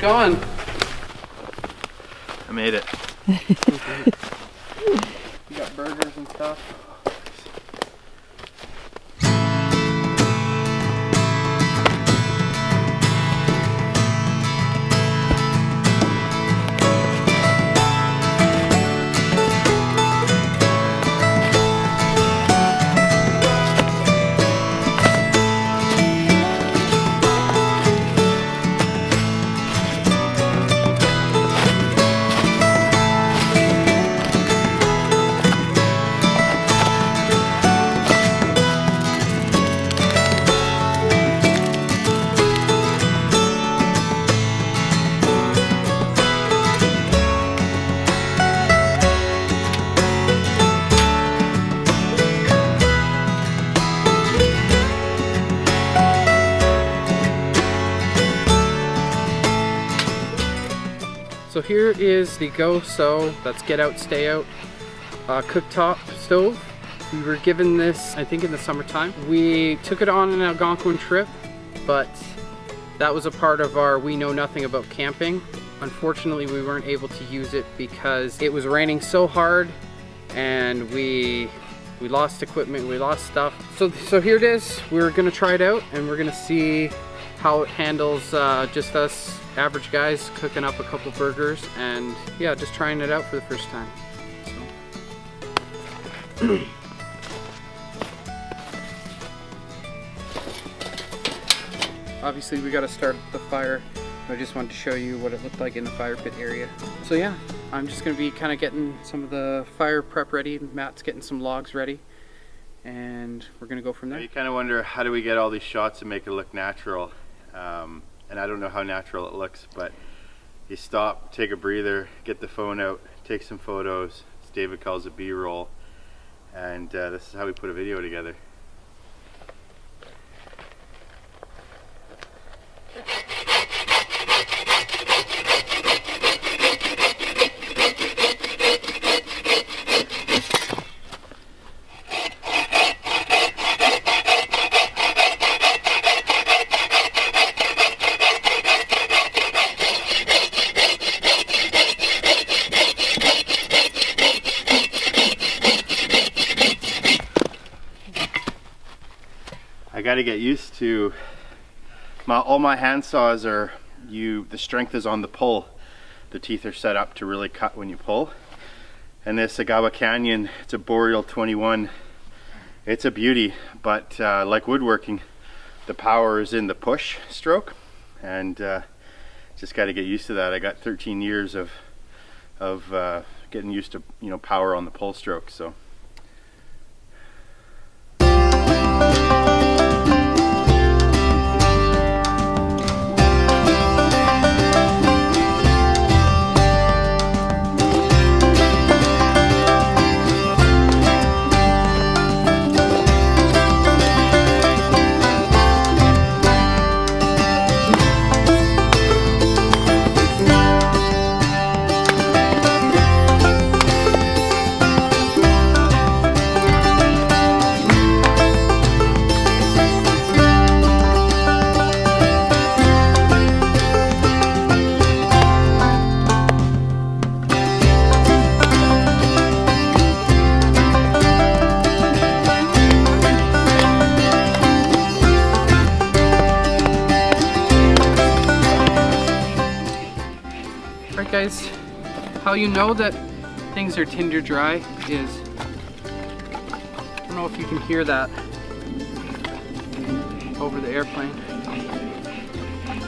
going? I made it. You got burgers and stuff. So here is the GOSO, that's get out, stay out, cooktop stove. We were given this, I think, in the summertime. We took it on an Algonquin trip, but that was a part of our we know nothing about camping. Unfortunately, we weren't able to use it because it was raining so hard and we lost equipment, we lost stuff. So here it is. We're gonna try it out and we're gonna see how it handles just us average guys cooking up a couple burgers, and yeah, just trying it out for the first time. So. Obviously we got to start the fire. I just wanted to show you what it looked like in the fire pit area. So yeah, I'm just going to be kind of getting some of the fire prep ready. Matt's getting some logs ready, and we're going to go from there. You kind of wonder, how do we get all these shots and make it look natural? And I don't know how natural it looks, but you stop, take a breather, get the phone out, take some photos. As David calls it B-roll, and this is how we put a video together. I got to get used to all my hand saws are the strength is on the pull. The teeth are set up to really cut when you pull. And this Agawa Canyon, it's a Boreal 21. It's a beauty, but like woodworking, the power is in the push stroke, and just got to get used to that. I got 13 years of getting used to, you know, power on the pull stroke. So. Guys, how you know that things are tinder dry is, I don't know if you can hear that over the airplane,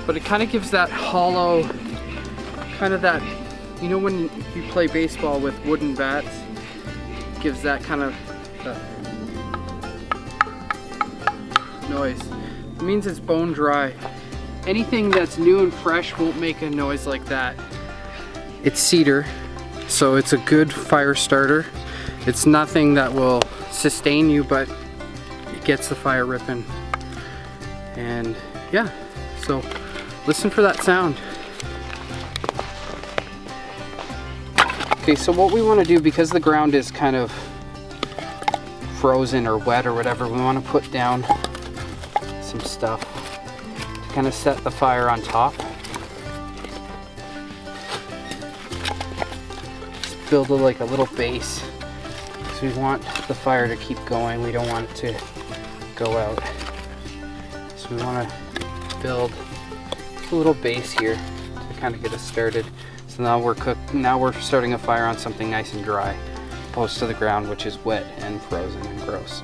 but it kind of gives that hollow, kind of that, you know, when you play baseball with wooden bats, it gives that kind of noise. It means it's bone dry. Anything that's new and fresh won't make a noise like that. It's cedar, so it's a good fire starter. It's nothing that will sustain you, but it gets the fire ripping. And yeah, so listen for that sound. Okay, so what we want to do, because the ground is kind of frozen or wet or whatever, we want to put down some stuff to kind of set the fire on top. build like a little base. So we want the fire to keep going. We don't want it to go out. So we want to build a little base here to kind of get us started. So now we're starting a fire on something nice and dry, opposed to the ground, which is wet and frozen and gross.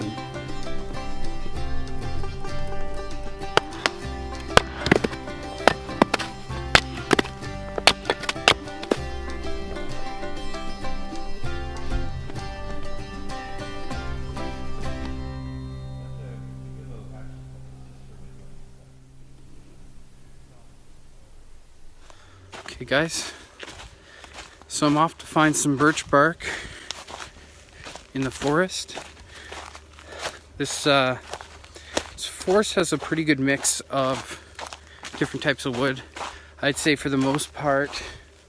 Okay guys, so I'm off to find some birch bark in the forest. This forest has a pretty good mix of different types of wood. I'd say for the most part,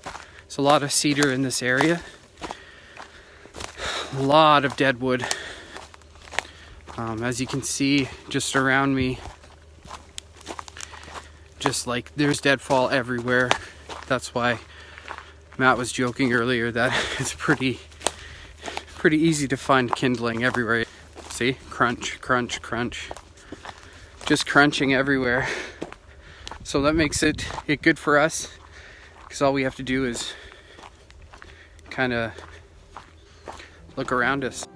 there's a lot of cedar in this area. A lot of dead wood. As you can see just around me, just like there's deadfall everywhere. That's why Matt was joking earlier that it's pretty easy to find kindling everywhere. See? Crunch, crunch, crunch. Just crunching everywhere. So that makes it good for us, because all we have to do is kind of look around us.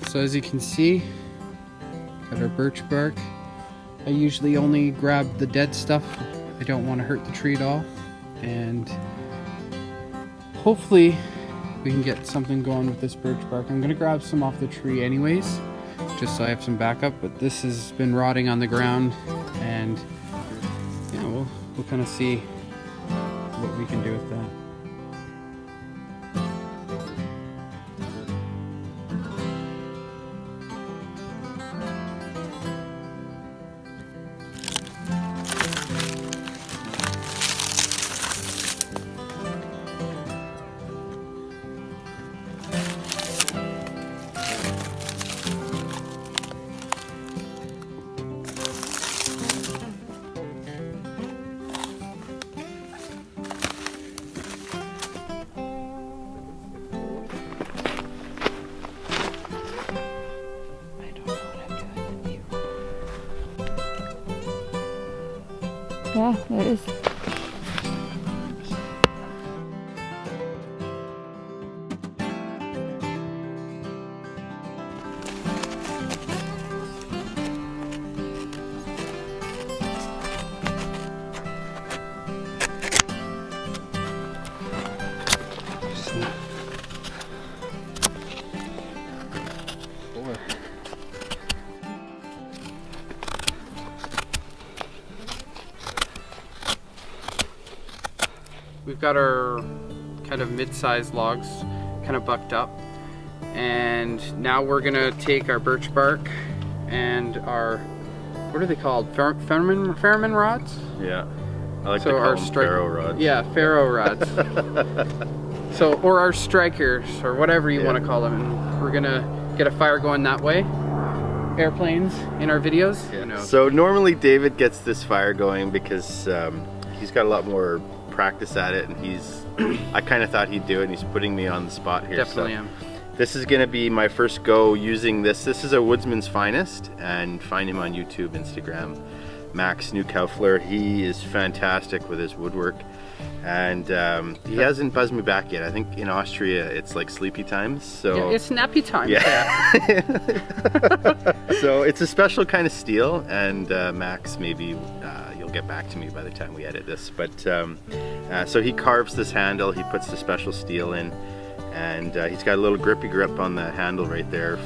So as you can see, got our birch bark. I usually only grab the dead stuff. I don't want to hurt the tree at all. And hopefully we can get something going with this birch bark. I'm going to grab some off the tree anyways, just so I have some backup. But this has been rotting on the ground, and yeah, we'll kind of see what we can do with that. Yeah, there is. We've got our kind of mid-sized logs kind of bucked up, and now we're gonna take our birch bark and our, what are they called? Ferriman rods? Yeah, I like so to call our them ferro rods. Yeah, ferro rods. So, or our strikers, or whatever you want to call them. And we're gonna get a fire going that way. Airplanes in our videos. Yeah. You know. So normally David gets this fire going because he's got a lot more practice at it, and I kind of thought he'd do it, and he's putting me on the spot here. Definitely am. This is going to be my first go using this. This is a Woodsman's Finest, and find him on YouTube, Instagram, Max Newkaufler. He is fantastic with his woodwork, and he hasn't buzzed me back yet. I think in Austria it's like sleepy times, so yeah, it's nappy time. Yeah. So it's a special kind of steel, and Max, maybe you'll get back to me by the time we edit this. But so he carves this handle, he puts the special steel in, and he's got a little grippy grip on the handle right there.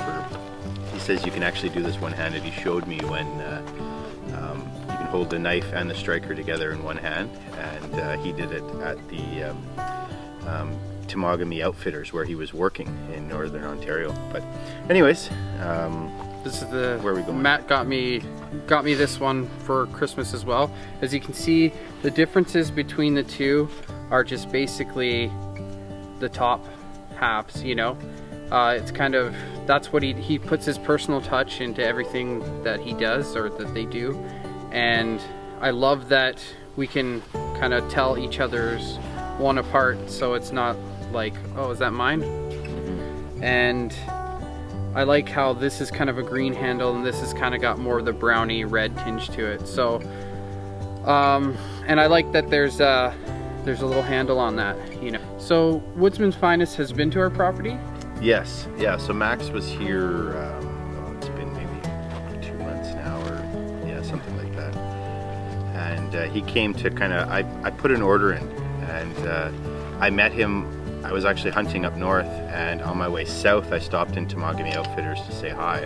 He says you can actually do this one-handed. He showed me when you can hold the knife and the striker together in one hand, and he did it at the Temagami Outfitters where he was working in Northern Ontario. But anyways, This is the, where are we going? Matt got me this one for Christmas as well. As you can see, the differences between the two are just basically the top halves, you know. It's kind of, that's what he puts his personal touch into everything that he does, or that they do. And I love that we can kind of tell each other's one apart, so it's not like, oh, is that mine? And I like how this is kind of a green handle and this has kind of got more of the browny red tinge to it. So, and I like that there's a little handle on that, you know. So Woodsman's Finest has been to our property? Yes, yeah, so Max was here, it's been maybe 2 months now, or yeah, something like that. And he came to kind of, I put an order in, and I met him. I was actually hunting up north, and on my way south I stopped into Mahogany Outfitters to say hi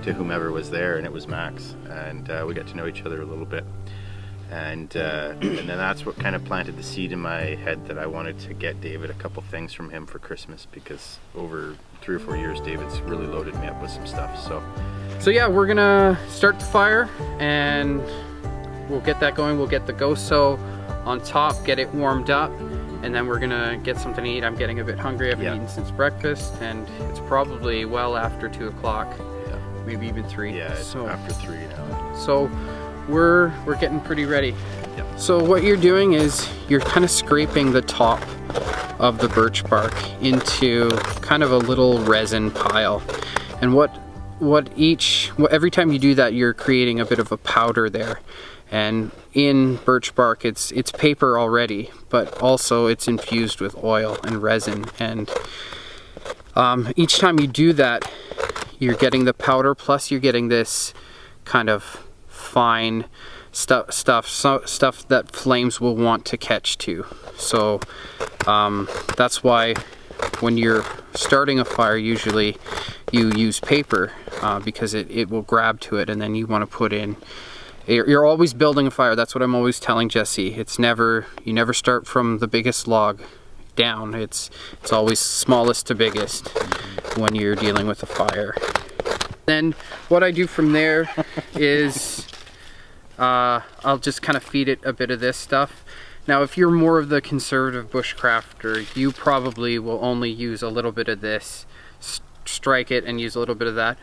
to whomever was there, and it was Max, and we got to know each other a little bit. And then that's what kind of planted the seed in my head that I wanted to get David a couple things from him for Christmas, because over 3 or 4 years David's really loaded me up with some stuff. So yeah, we're gonna start the fire and we'll get that going. We'll get the GOSO on top, get it warmed up, and then we're gonna get something to eat. I'm getting a bit hungry. I haven't eaten since breakfast, and it's probably well after 2 o'clock, maybe even 3. Yeah, it's after 3 now. So we're getting pretty ready. So what you're doing is you're kind of scraping the top of the birch bark into kind of a little resin pile. And every time you do that, you're creating a bit of a powder there. And in birch bark, it's paper already, but also it's infused with oil and resin. And each time you do that, you're getting the powder, plus you're getting this kind of fine stuff that flames will want to catch to. So that's why when you're starting a fire, usually you use paper because it will grab to it, and then you want to put in. You're always building a fire. That's what I'm always telling Jesse. You never start from the biggest log down. It's always smallest to biggest when you're dealing with a fire. Then what I do from there is I'll just kind of feed it a bit of this stuff. Now, if you're more of the conservative bushcrafter, you probably will only use a little bit of this, strike it and use a little bit of that.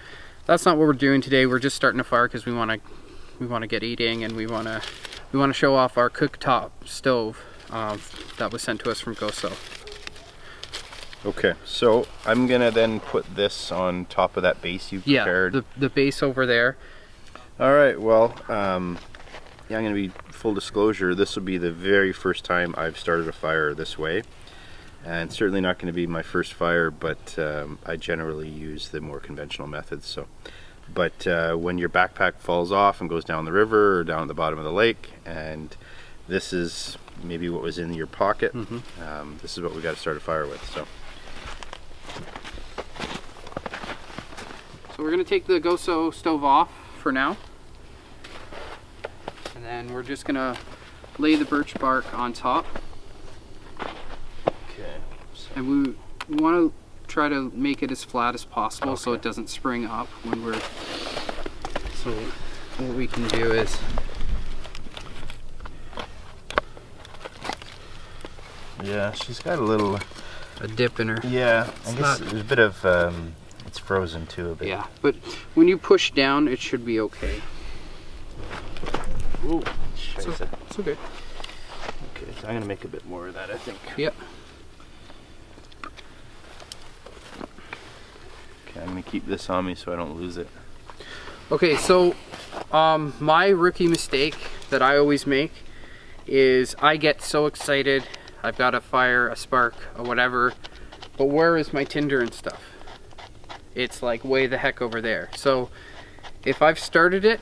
That's not what we're doing today. We're just starting a fire because we want to get eating, and we want to show off our cooktop stove that was sent to us from GOSO. Okay, so I'm gonna then put this on top of that base you prepared. Yeah, the base over there. All right, well, yeah, I'm gonna be full disclosure, this will be the very first time I've started a fire this way, and certainly not gonna be my first fire, but I generally use the more conventional methods. So, but when your backpack falls off and goes down the river or down at the bottom of the lake, and this is maybe what was in your pocket, this is what we got to start a fire with. So we're gonna take the GOSO stove off for now, and then we're just gonna lay the birch bark on top. Okay. So. And we want to try to make it as flat as possible, so it doesn't spring up when we're. So what we can do is. Yeah, she's got a dip in her. Yeah, I guess there's a bit of. It's frozen too a bit. Yeah, but when you push down, it should be okay. Ooh, it's okay. Okay, so I'm gonna make a bit more of that, I think. Yep. Okay, I'm gonna keep this on me so I don't lose it. Okay, so my rookie mistake that I always make is I get so excited. I've got a fire, a spark, or whatever, but where is my tinder and stuff? It's like way the heck over there. So if I've started it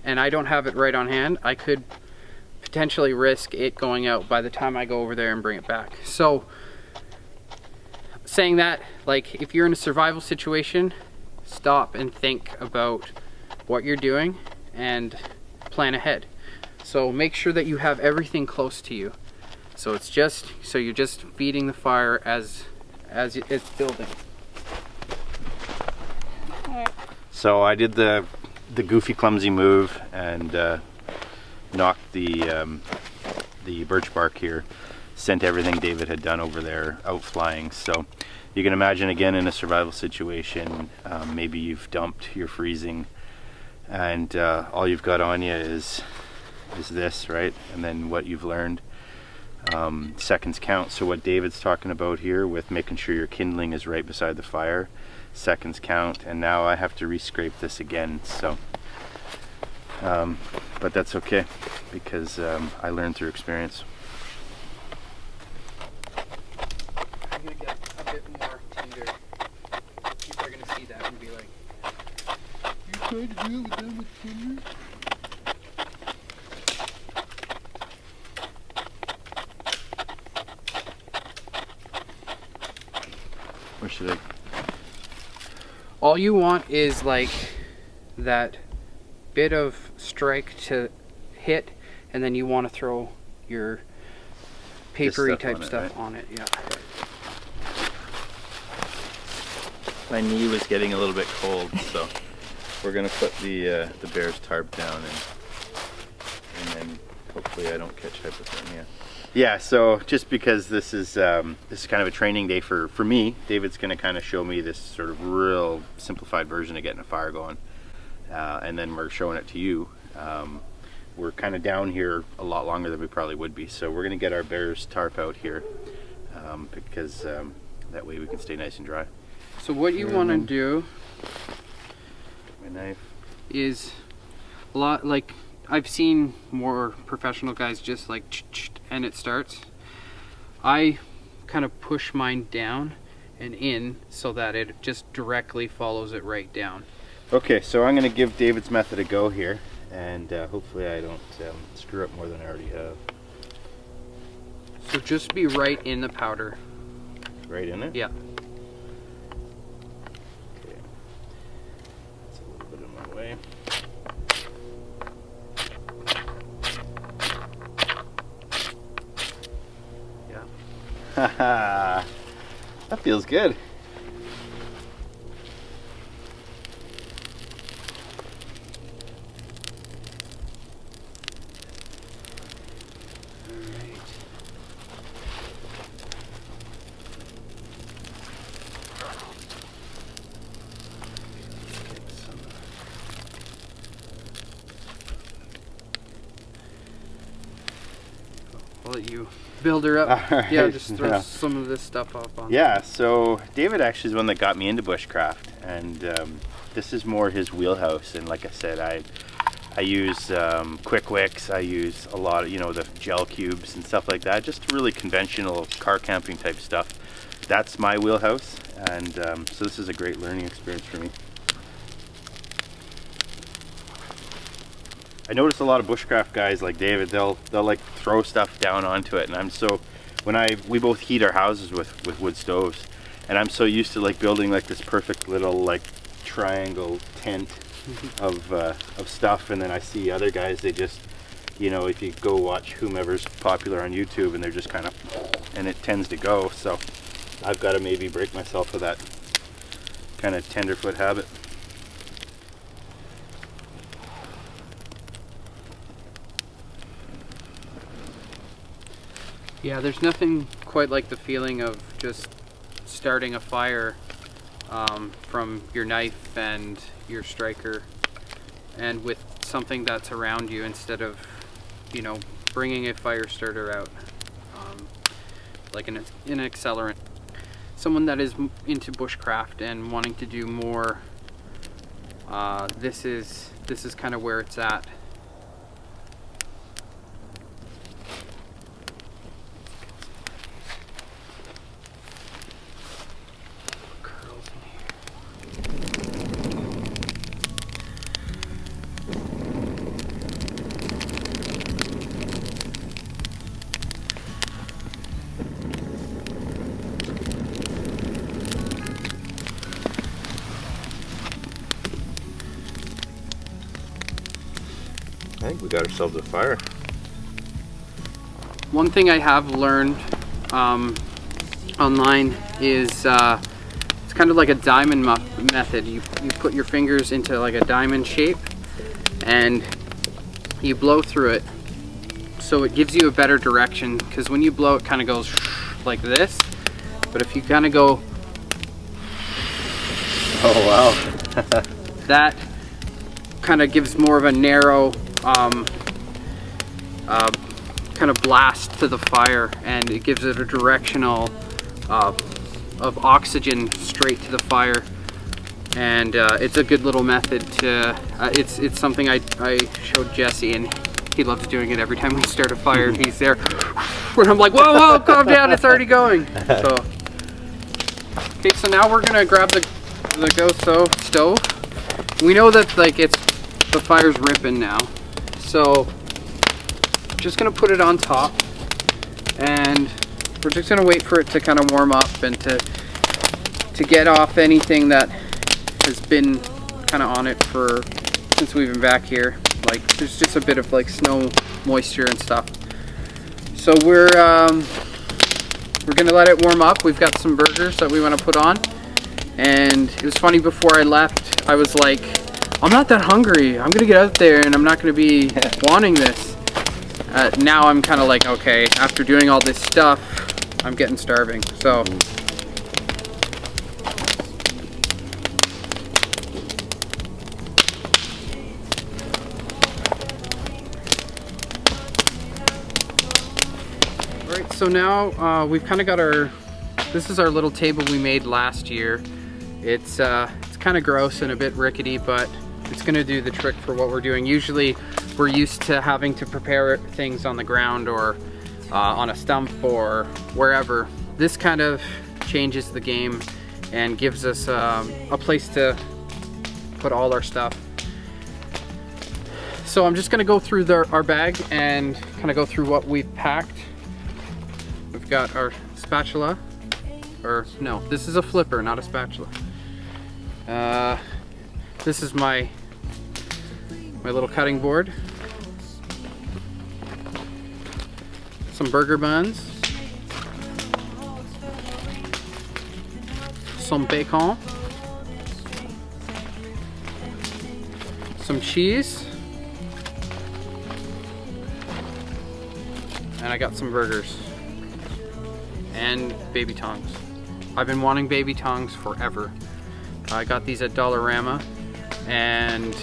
and I don't have it right on hand, I could potentially risk it going out by the time I go over there and bring it back. So saying that, like, if you're in a survival situation, stop and think about what you're doing and plan ahead. So make sure that you have everything close to you. So it's just, so you're just feeding the fire as it's building. So I did the goofy, clumsy move and knocked the birch bark here. Sent everything David had done over there out flying. So you can imagine, again, in a survival situation, maybe you've dumped, you're freezing, and all you've got on you is this, right? And then what you've learned. Seconds count. So what David's talking about here with making sure your kindling is right beside the fire, seconds count. And now I have to re-scrape this again. So, but that's okay because I learned through experience. I'm gonna get a bit more tender. People are gonna see that and be like, "You tried to do it with that much tender?" Where should I? All you want is like that bit of strike to hit, and then you want to throw your papery type stuff on it. Yeah. My knee was getting a little bit cold, so we're gonna put the bear's tarp down and then hopefully I don't catch hypothermia. Yeah, so just because this is kind of a training day for me, David's gonna kind of show me this sort of real simplified version of getting a fire going, and then we're showing it to you. We're kind of down here a lot longer than we probably would be, so we're gonna get our bear's tarp out here because that way we can stay nice and dry. So what you want to do My knife is a lot like I've seen more professional guys just like and it starts. I kind of push mine down and in so that it just directly follows it right down. Okay, so I'm going to give David's method a go here, and hopefully I don't screw up more than I already have. So just be right in the powder. Right in it? Yeah. Okay. That's a little bit in my way. Haha, that feels good. I'll let you build her up. Right, yeah, just throw yeah. some of this stuff up on. Yeah, so David actually is the one that got me into bushcraft, and this is more his wheelhouse. And like I said, I use quick wicks, I use a lot of, you know, the gel cubes and stuff like that, just really conventional car camping type stuff. That's my wheelhouse, and so this is a great learning experience for me. I notice a lot of bushcraft guys like David, they'll like throw stuff down onto it, and I'm so, we both heat our houses with wood stoves, and I'm so used to like building like this perfect little like triangle tent of stuff, and then I see other guys, they just, you know, if you go watch whomever's popular on YouTube, and they're just kind of, and it tends to go. So I've got to maybe break myself of that kind of tenderfoot habit. Yeah, there's nothing quite like the feeling of just starting a fire from your knife and your striker, and with something that's around you instead of, you know, bringing a fire starter out, like an accelerant. Someone that is into bushcraft and wanting to do more, this is kind of where it's at. I think we got ourselves a fire. One thing I have learned online is it's kind of like a diamond method. You put your fingers into like a diamond shape and you blow through it, so it gives you a better direction, because when you blow it kind of goes like this, but if you kind of go, oh wow, that kind of gives more of a narrow kind of blast to the fire, and it gives it a directional of oxygen straight to the fire. And it's a good little method to it's something I showed Jesse, and he loves doing it every time we start a fire. He's there when I'm like, whoa, calm down, it's already going. So okay, so now we're gonna grab the GOSO stove. We know that like the fire's ripping now, so just gonna put it on top, and we're just gonna wait for it to kind of warm up and to get off anything that has been kind of on it since we've been back here. Like there's just a bit of like snow moisture and stuff. So we're gonna let it warm up. We've got some burgers that we want to put on, and it was funny, before I left I was like, I'm not that hungry, I'm gonna get out there and I'm not gonna be wanting this. Now I'm kind of like, okay, after doing all this stuff, I'm getting starving. So alright, so now we've kind of got this is our little table we made last year. It's kind of gross and a bit rickety, but it's gonna do the trick for what we're doing. Usually we're used to having to prepare things on the ground or on a stump or wherever. This kind of changes the game and gives us a place to put all our stuff. So I'm just gonna go through our bag and kind of go through what we've packed. We've got our spatula, or no, this is a flipper, not a spatula. This is my little cutting board. Some burger buns. Some bacon. Some cheese. And I got some burgers. And baby tongs. I've been wanting baby tongs forever. I got these at Dollarama, and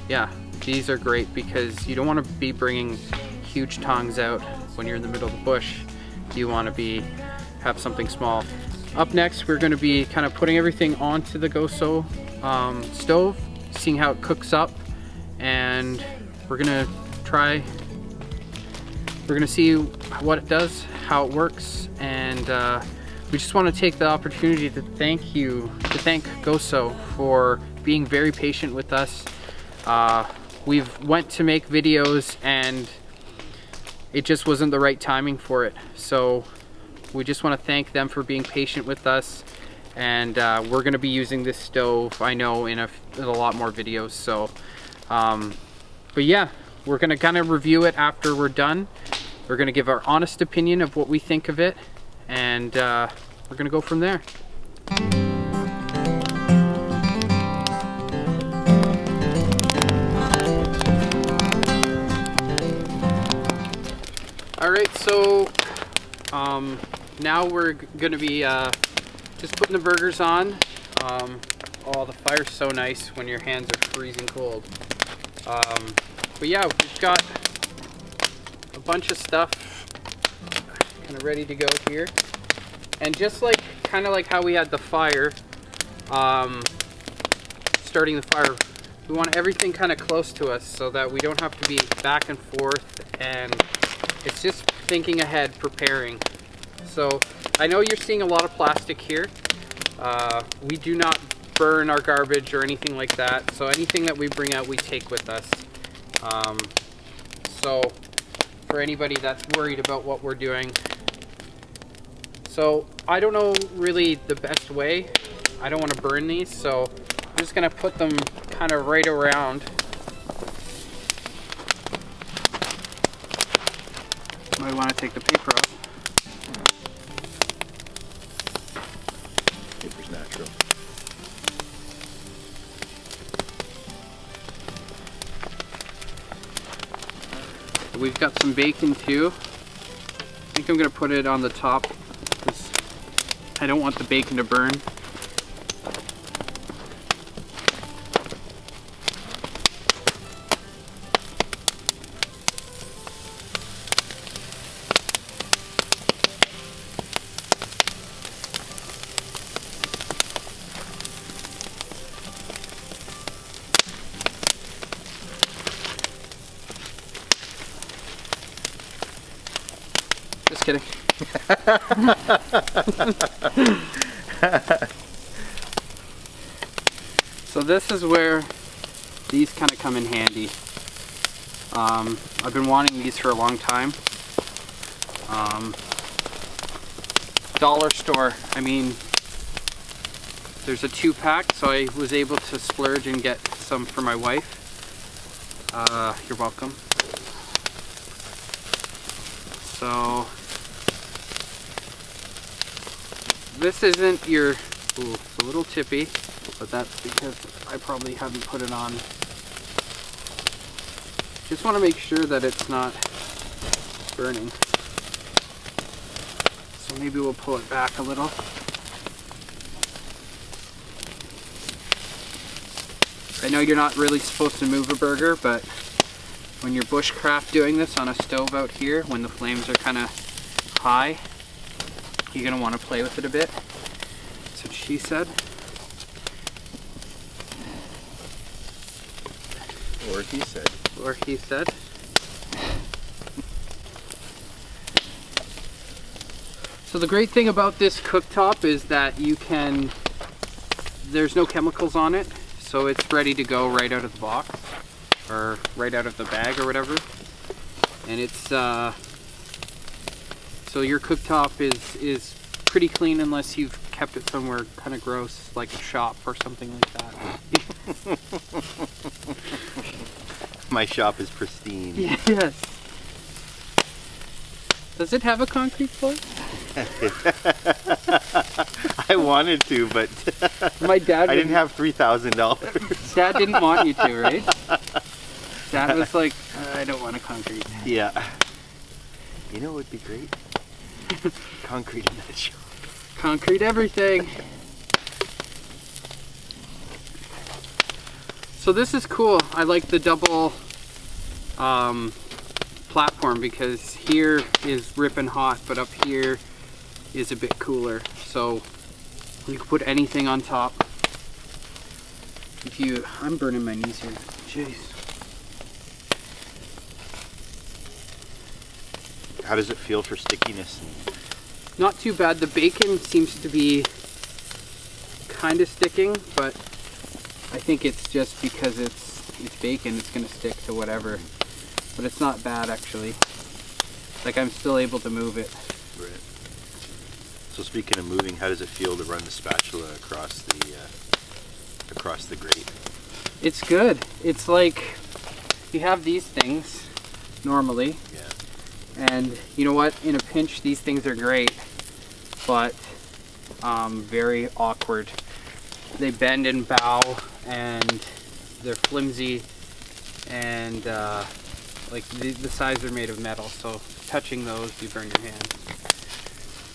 yeah, these are great because you don't want to be bringing huge tongs out when you're in the middle of the bush. You want to have something small. Up next, we're going to be kind of putting everything onto the GOSO stove, seeing how it cooks up, and we're going to see what it does, how it works, and we just want to take the opportunity to thank GOSO for being very patient with us. We've went to make videos and it just wasn't the right timing for it. So we just want to thank them for being patient with us, and we're going to be using this stove, I know, in a lot more videos. So, but yeah, we're going to kind of review it after we're done. We're going to give our honest opinion of what we think of it, and we're going to go from there. Alright, so now we're going to be just putting the burgers on. Oh, the fire's so nice when your hands are freezing cold. But yeah, we've got a bunch of stuff kind of ready to go here. And just like, kind of like how we had the fire, starting the fire, we want everything kind of close to us so that we don't have to be back and forth, and it's just thinking ahead, preparing. So I know you're seeing a lot of plastic here. We do not burn our garbage or anything like that, so anything that we bring out we take with us. So for anybody that's worried about what we're doing, so I don't know really the best way. I don't want to burn these, so I'm just gonna put them kind of right around. Might want to take the paper off. Paper's we've got some bacon too. I think I'm gonna put it on the top because I don't want the bacon to burn. Just kidding. So this is where these kind of come in handy. I've been wanting these for a long time. Dollar store, I mean, there's a 2-pack, so I was able to splurge and get some for my wife. You're welcome. So this isn't your, ooh, it's a little tippy, but that's because I probably haven't put it on. Just want to make sure that it's not burning. So maybe we'll pull it back a little. I know you're not really supposed to move a burger, but when you're bushcraft doing this on a stove out here, when the flames are kind of high, you're going to want to play with it a bit. That's what she said. Or he said. Or he said. So the great thing about this cooktop is that you can, there's no chemicals on it, so it's ready to go right out of the box or right out of the bag or whatever. And it's so your cooktop is pretty clean unless you've kept it somewhere kind of gross, like a shop or something like that. My shop is pristine. Yes. Does it have a concrete floor? I wanted to, but My dad I didn't have $3,000. Dad didn't want you to, right? Dad was like, I don't want a concrete. Yeah. You know what would be great? Concrete in that shop. Concrete everything. So this is cool. I like the double platform because here is ripping hot, but up here is a bit cooler. So you can put anything on top. If you, I'm burning my knees here. Jeez. How does it feel for stickiness? Not too bad. The bacon seems to be kind of sticking, but I think it's just because it's bacon, it's going to stick to whatever. But it's not bad actually. Like I'm still able to move it. Right. So speaking of moving, how does it feel to run the spatula across the grate? It's good. It's like you have these things normally. Yeah. And you know what? In a pinch, these things are great, but very awkward. They bend and bow, and they're flimsy, and like the sides are made of metal, so touching those, you burn your hand.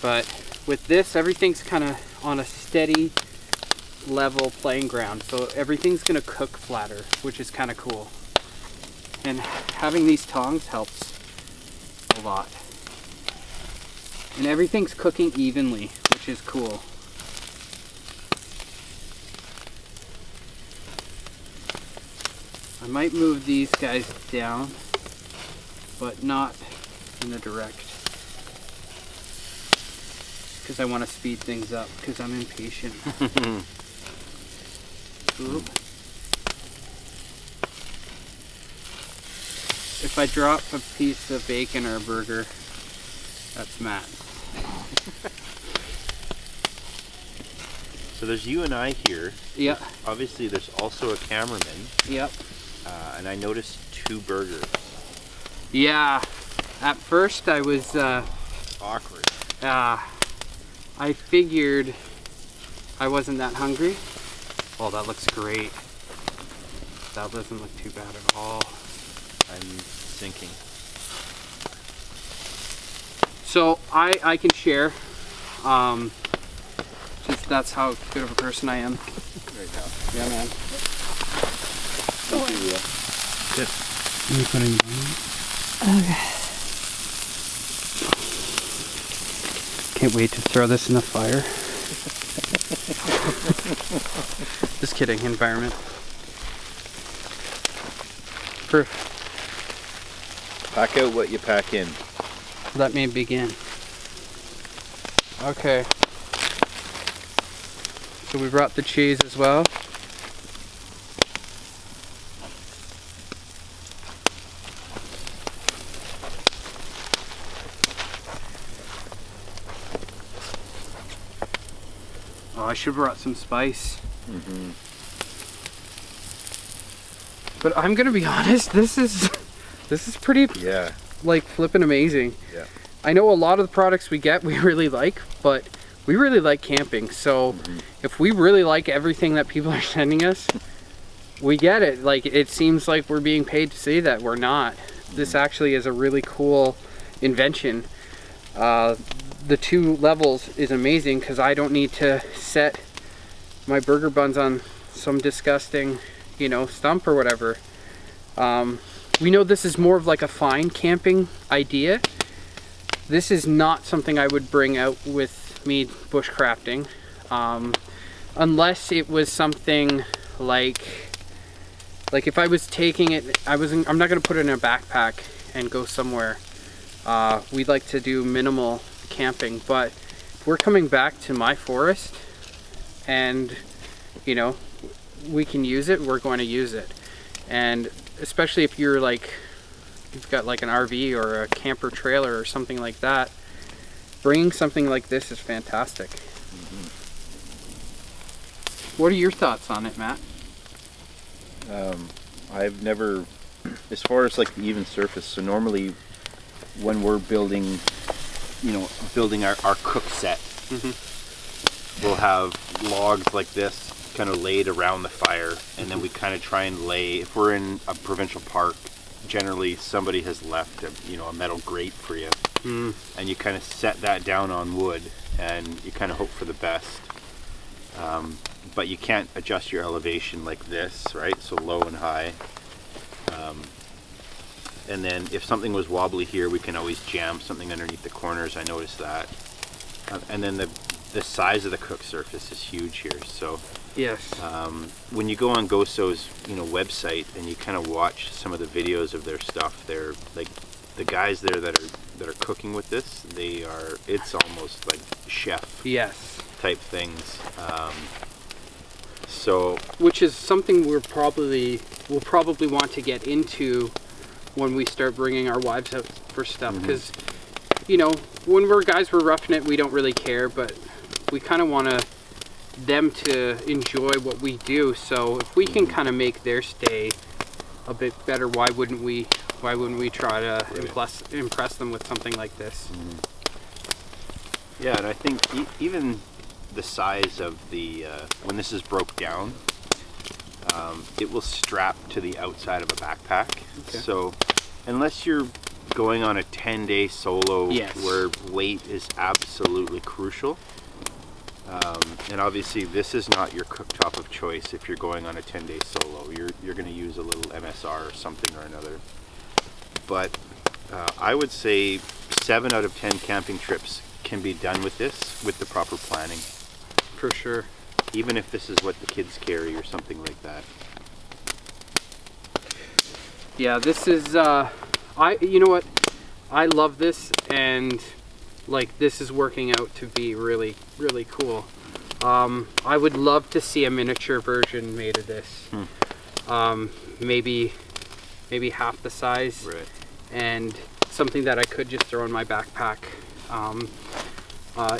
But with this, everything's kind of on a steady, level playing ground, so everything's gonna cook flatter, which is kind of cool. And having these tongs helps a lot. And everything's cooking evenly, which is cool. I might move these guys down, but not in the direct, because I want to speed things up, because I'm impatient. Oop. If I drop a piece of bacon or a burger, that's Matt. So there's you and I here. Yep. Obviously there's also a cameraman. Yep. And I noticed 2 burgers. Yeah. At first I was Awkward. I figured I wasn't that hungry. Oh, that looks great. That doesn't look too bad at all. I'm thinking. So I can share, since that's how good of a person I am. There you go. Yeah, man. Good. You putting it on? Okay. Can't wait to throw this in the fire. Just kidding, environment. Proof. Pack out what you pack in. Let me begin. Okay. So we brought the cheese as well. Oh, I should have brought some spice. Mm-hmm. But I'm gonna be honest, this is pretty Yeah. like flippin' amazing. Yeah. I know a lot of the products we get we really like, but we really like camping. So if we really like everything that people are sending us, we get it. Like, it seems like we're being paid to say that. We're not. This actually is a really cool invention. The 2 levels is amazing because I don't need to set my burger buns on some disgusting, you know, stump or whatever. We know this is more of like a fine camping idea. This is not something I would bring out with me bushcrafting, unless it was something like if I was taking it, I'm not gonna put it in a backpack and go somewhere. We'd like to do minimal camping, but if we're coming back to my forest and, you know, we can use it, we're going to use it. And especially if you're like, you've got like an RV or a camper trailer or something like that, bringing something like this is fantastic. What are your thoughts on it, Matt? I've never, as far as like the even surface, so normally when we're building, you know, building our cook set, we'll have logs like this kind of laid around the fire, and then we kind of try and lay, if we're in a provincial park, generally somebody has left a metal grate for you, and you kind of set that down on wood and you kind of hope for the best, but you can't adjust your elevation like this, right? So low and high, and then if something was wobbly here, we can always jam something underneath the corners. I noticed that. And then the size of the cook surface is huge here. So yes, when you go on GOSO's website and you kind of watch some of the videos of their stuff, they're like, the guys there that are cooking with this, it's almost like chef type things. So which is something we'll probably want to get into when we start bringing our wives out for stuff, because you know, when we're roughing it, we don't really care, but we kind of want them to enjoy what we do. So if we can kind of make their stay a bit better, why wouldn't we try to impress them with something like this? Yeah, and I think even the size of the when this is broke down, it will strap to the outside of a backpack. Okay. So unless you're going on a 10-day solo where weight is absolutely crucial, and obviously this is not your cooktop of choice if you're going on a 10-day solo. You're going to use a little MSR or something or another. But I would say 7 out of 10 camping trips can be done with this, with the proper planning. For sure. Even if this is what the kids carry or something like that. Yeah, this is, you know what? I love this, and like, this is working out to be really, really cool. I would love to see a miniature version made of this. Maybe half the size, right, and something that I could just throw in my backpack.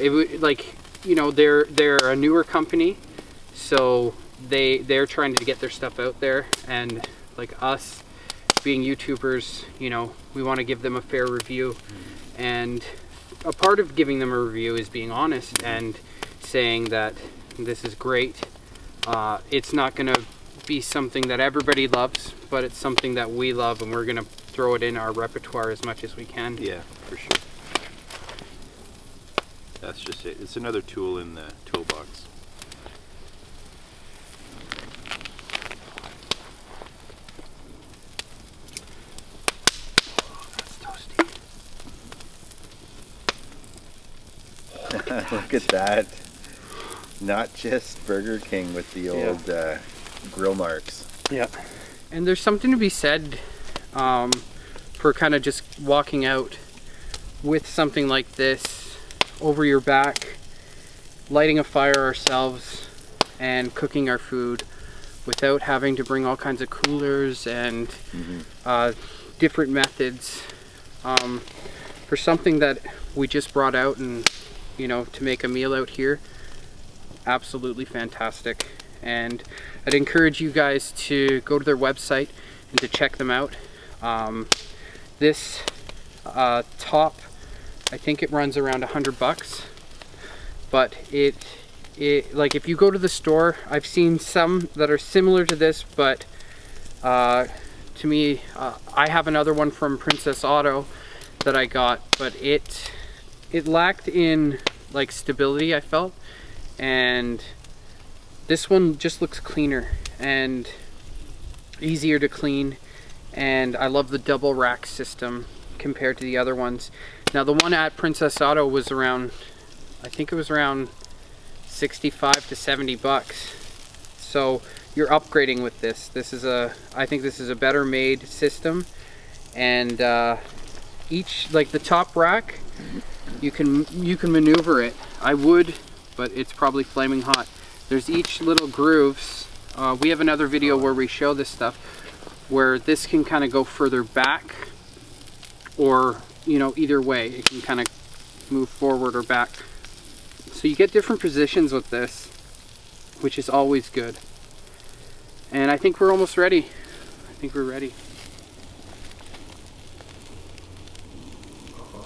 It would, like, you know, they're a newer company, so they're trying to get their stuff out there, and like us being YouTubers, you know, we want to give them a fair review, and a part of giving them a review is being honest and saying that this is great. It's not going to be something that everybody loves, but it's something that we love, and we're going to throw it in our repertoire as much as we can. Yeah, for sure. That's just it. It's another tool in the toolbox. Look at that. Not just Burger King with the old grill marks. Yeah. And there's something to be said for kind of just walking out with something like this over your back, lighting a fire ourselves and cooking our food without having to bring all kinds of coolers and different methods for something that we just brought out and, you know, to make a meal out here. Absolutely fantastic. And I'd encourage you guys to go to their website and to check them out. This top, I think it runs around $100, but it like if you go to the store, I've seen some that are similar to this, but to me, I have another one from Princess Auto that I got, but it lacked in like stability, I felt, and this one just looks cleaner and easier to clean, and I love the double rack system compared to the other ones. Now the one at Princess Auto was around, I think it was around 65 to 70 bucks. So you're upgrading with this. This is I think this is a better made system, and each, like the top rack, you can maneuver it. I would, but it's probably flaming hot. There's each little grooves. We have another video where we show this stuff, where this can kind of go further back, or, you know, either way. It can kind of move forward or back. So you get different positions with this, which is always good. And I think we're almost ready. I think we're ready.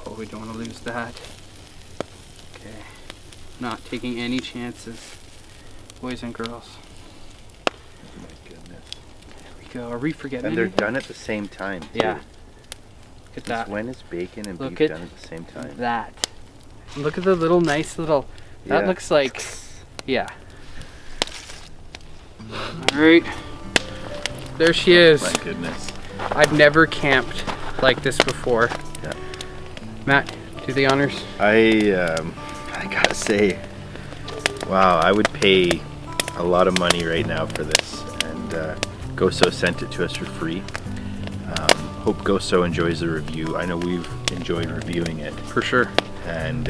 Oh, we don't want to lose that. Okay. Not taking any chances, boys and girls. Oh my goodness. There we go. Are we forgetting And they're anything? done at the same time, too. Yeah. Look at that. When is bacon and Look beef at done at the same time? that. Look at the little nice little, that Yeah. looks like, yeah. Alright. There she is. My goodness. I've never camped like this before. Yeah. Matt, do the honors. I gotta say, wow, I would pay a lot of money right now for this, and GOSO sent it to us for free. Hope GOSO enjoys the review. I know we've enjoyed reviewing it, For sure. and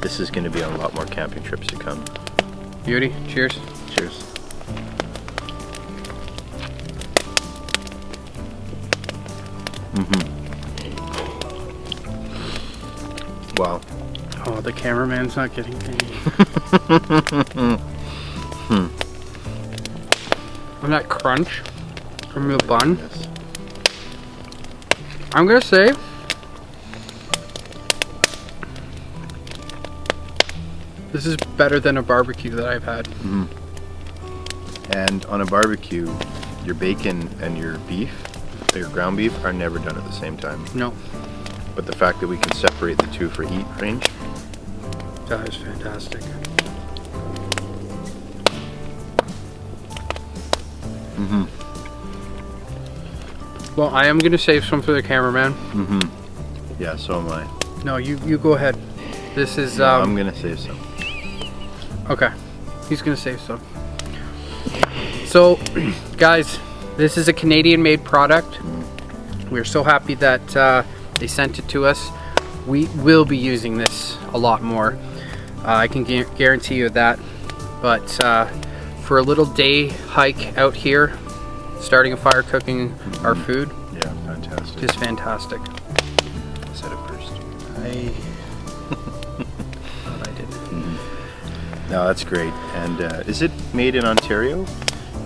this is going to be on a lot more camping trips to come. Beauty. Cheers. Cheers. Wow. Oh, the cameraman's not getting paid. And that crunch from the bun. Yes. I'm gonna say this is better than a barbecue that I've had. And on a barbecue, your bacon and your beef, your ground beef, are never done at the same time. No, But the fact that we can separate the two for heat range, that is fantastic. Well, I am gonna save some for the cameraman. yeah, so am I. No, you go ahead. This is I'm gonna save some. okay. He's gonna save some. So, guys, this is a Canadian-made product. We're so happy that they sent it to us. We will be using this a lot more. I can guarantee you that. But for a little day hike out here, starting a fire, cooking our food, Yeah, fantastic. is fantastic. I said it first. I thought I did. No, that's great. And is it made in Ontario?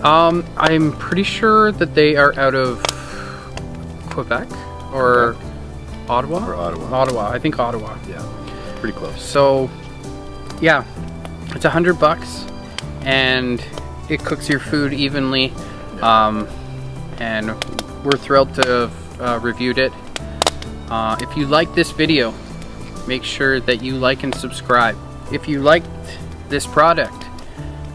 I'm pretty sure that they are out of Quebec or Ottawa. Or Ottawa. Ottawa. I think Ottawa. Yeah, pretty close. So, yeah, it's $100, and it cooks your food evenly. And we're thrilled to have reviewed it. If you like this video, make sure that you like and subscribe. if you liked this product,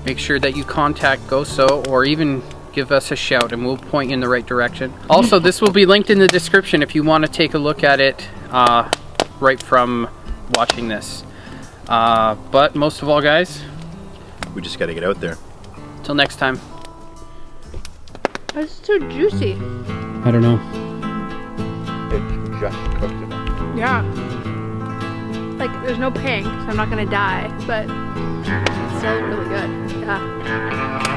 make sure that you contact GOSO or even give us a shout and we'll point you in the right direction. Also, this will be linked in the description if you want to take a look at it right from watching this. But most of all, guys, We just got to get out there. till next time. It's too juicy. I don't know. It just cooked enough. Yeah. Like, there's no pink, so I'm not gonna die, but it's still really good. Yeah.